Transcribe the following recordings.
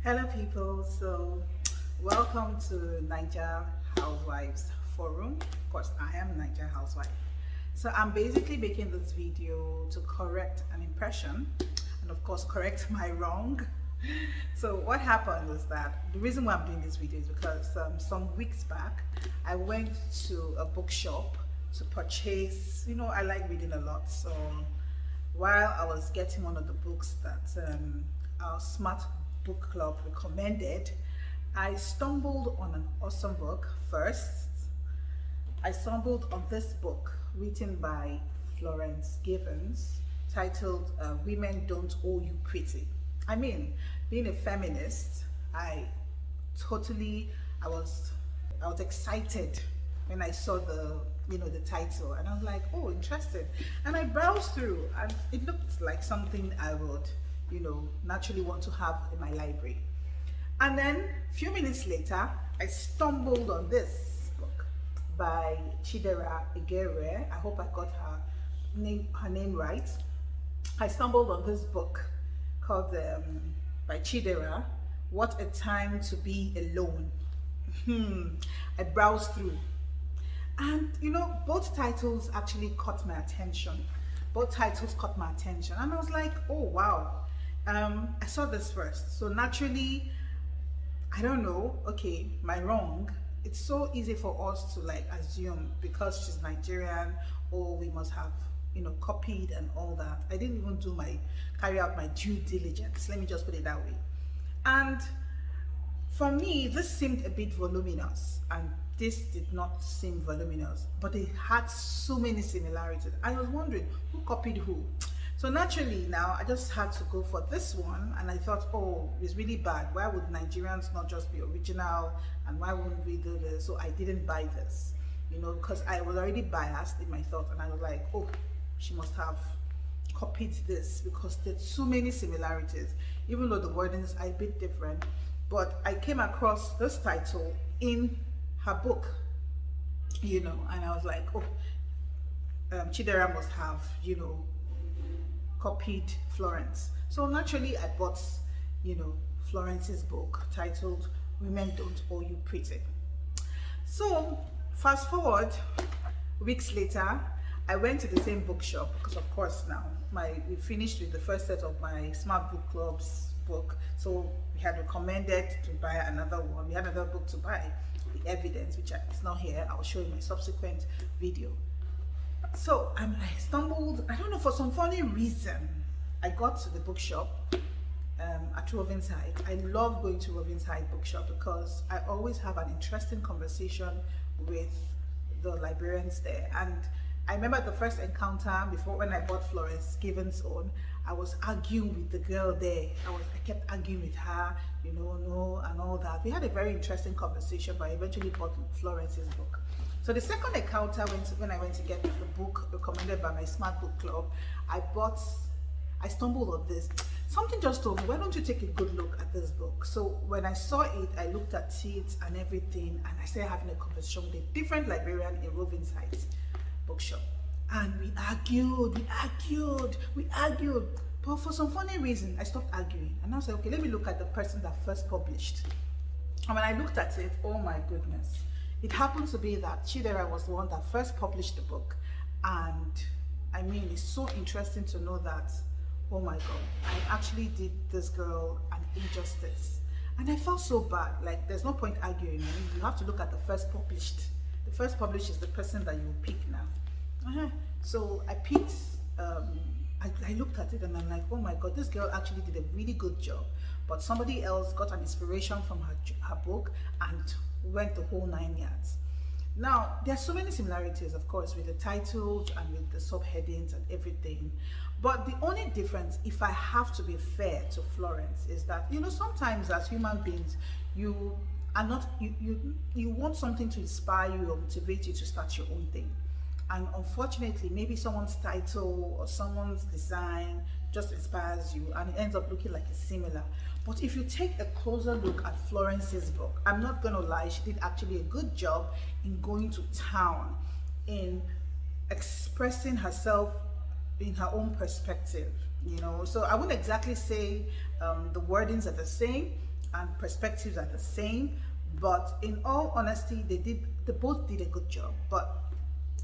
Hello people, so welcome to Niger Housewives Forum. Of course, I am Niger Housewife. So I'm basically making this video to correct an impression and of course correct my wrong. So what happened is that the reason why I'm doing this video is because some weeks back I went to a bookshop to purchase, I like reading a lot. So while I was getting one of the books that our smart book club recommended, I stumbled on an awesome book first. I stumbled on this book written by Florence titled Women Don't Owe You Pretty. I mean, being a feminist, I totally, I was, I was excited when I saw the title, and I was like, oh, interesting. And I browsed through, and it looked like something I would, naturally want to have in my library. And then a few minutes later, I stumbled on this book by Chidera Eggerue. I hope I got her name right. I stumbled on this book called by Chidera, What a Time to Be Alone. I browsed through, and both titles actually caught my attention. Both titles caught my attention, and I was like, oh wow. I saw this first, so naturally, I don't know, okay, my wrong. It's so easy for us to like assume because she's Nigerian, or we must have copied and all that. I didn't even carry out my due diligence, let me just put it that way. And for me, this seemed a bit voluminous, and this did not seem voluminous, but it had so many similarities. I was wondering who copied who. So naturally now I just had to go for this one, and I thought, oh, it's really bad. Why would Nigerians not just be original, and why wouldn't we do this? So I didn't buy this, because I was already biased in my thought, and I was like, oh, she must have copied this because there's so many similarities, even though the wordings are a bit different. But I came across this title in her book, and I was like, oh, Chidera must have, copied Florence. So naturally I bought, Florence's book titled Women Don't Owe You Pretty. So fast forward weeks later, I went to the same bookshop because of course now we finished with the first set of my Smart Book Club's book. So we had recommended to buy another one. We had another book to buy, The Evidence, which is not here. I'll show you my subsequent video. So I stumbled, I don't know, for some funny reason, I got to the bookshop at Rovenside. I love going to Rovenside bookshop because I always have an interesting conversation with the librarians there. And I remember the first encounter before when I bought Florence Given's own, I was arguing with the girl there. I kept arguing with her, no, and all that. We had a very interesting conversation, but I eventually bought Florence's book. So the second encounter when I went to get the book recommended by my Smart Book Club, I stumbled on this. Something just told me, why don't you take a good look at this book? So when I saw it, I looked at it and everything, and I started having a conversation with a different librarian in Rovenside bookshop. And we argued. But for some funny reason, I stopped arguing. And I was like, okay, let me look at the person that first published. And when I looked at it, oh my goodness. It happened to be that Chidera was the one that first published the book. And I mean, it's so interesting to know that, oh my God, I actually did this girl an injustice. And I felt so bad. Like, there's no point arguing. I mean, you have to look at the first published. The first published is the person that you pick now. So I picked, I looked at it and I'm like, oh my God, this girl actually did a really good job. But somebody else got an inspiration from her book and went the whole 9 yards. Now, there are so many similarities, of course, with the titles and with the subheadings and everything. But the only difference, if I have to be fair to Florence, is that, sometimes as human beings, you want something to inspire you or motivate you to start your own thing. And unfortunately, maybe someone's title or someone's design just inspires you and it ends up looking like it's similar. But if you take a closer look at Florence's book, I'm not gonna lie, she did actually a good job in going to town, in expressing herself in her own perspective, So I wouldn't exactly say the wordings are the same, and perspectives are the same, but in all honesty, they both did a good job. But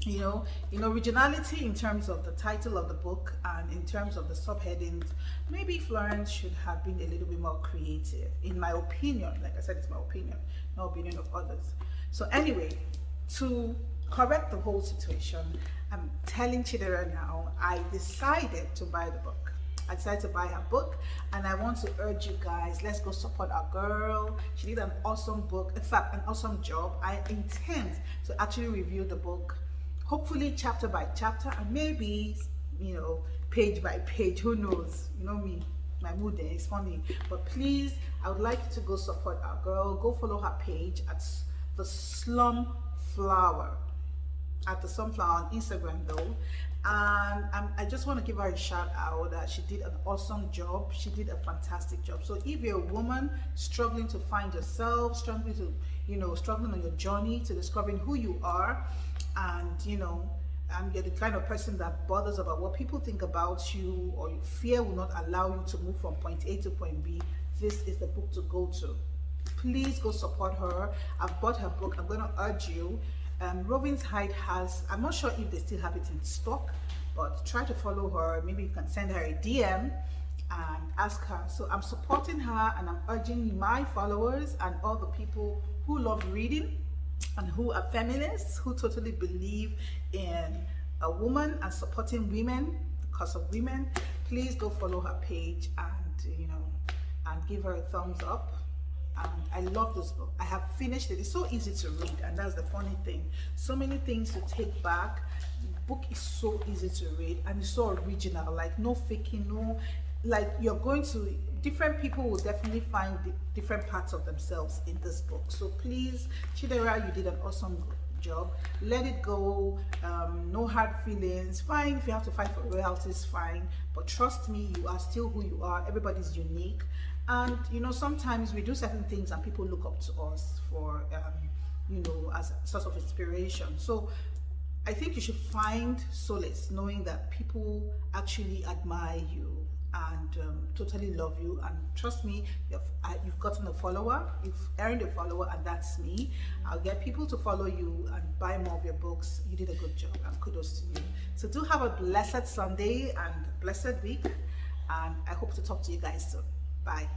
in originality, in terms of the title of the book and in terms of the subheadings, maybe Florence should have been a little bit more creative, in my opinion. Like I said, it's my opinion, no opinion of others. So anyway, to correct the whole situation, I'm telling Chidera now, I decided to buy the book. I decided to buy her book, and I want to urge you guys, let's go support our girl. She did an awesome book, in fact, an awesome job. I intend to actually review the book, hopefully chapter by chapter, and maybe, page by page, who knows? You know me, my mood there is funny. But please, I would like you to go support our girl. Go follow her page at the Slum Flower, at the Sunflower on Instagram though. And I just want to give her a shout out that she did an awesome job. She did a fantastic job. So if you're a woman struggling to find yourself, struggling on your journey to discovering who you are, and and you're the kind of person that bothers about what people think about you, or your fear will not allow you to move from point A to point B, this is the book to go to. Please go support her. I've bought her book. I'm going to urge you. Rovin's Hide has, I'm not sure if they still have it in stock, but try to follow her. Maybe you can send her a DM and ask her. So I'm supporting her, and I'm urging my followers and all the people who love reading and who are feminists, who totally believe in a woman and supporting women, the cause of women. Please go follow her page and and give her a thumbs up. I love this book. I have finished it. It's so easy to read, and that's the funny thing. So many things to take back. The book is so easy to read, and it's so original. Like, no faking, no, like, you're going to, different people will definitely find different parts of themselves in this book. So please, Chidera, you did an awesome job. Let it go. No hard feelings. Fine, if you have to fight for royalties, fine, but trust me, you are still who you are. Everybody's unique. And sometimes we do certain things and people look up to us for as a source of inspiration. So I think you should find solace knowing that people actually admire you and totally love you. And trust me, you've gotten a follower, you've earned a follower, and that's me. I'll get people to follow you and buy more of your books. You did a good job, and kudos to you. So do have a blessed Sunday and blessed week, and I hope to talk to you guys soon. Bye.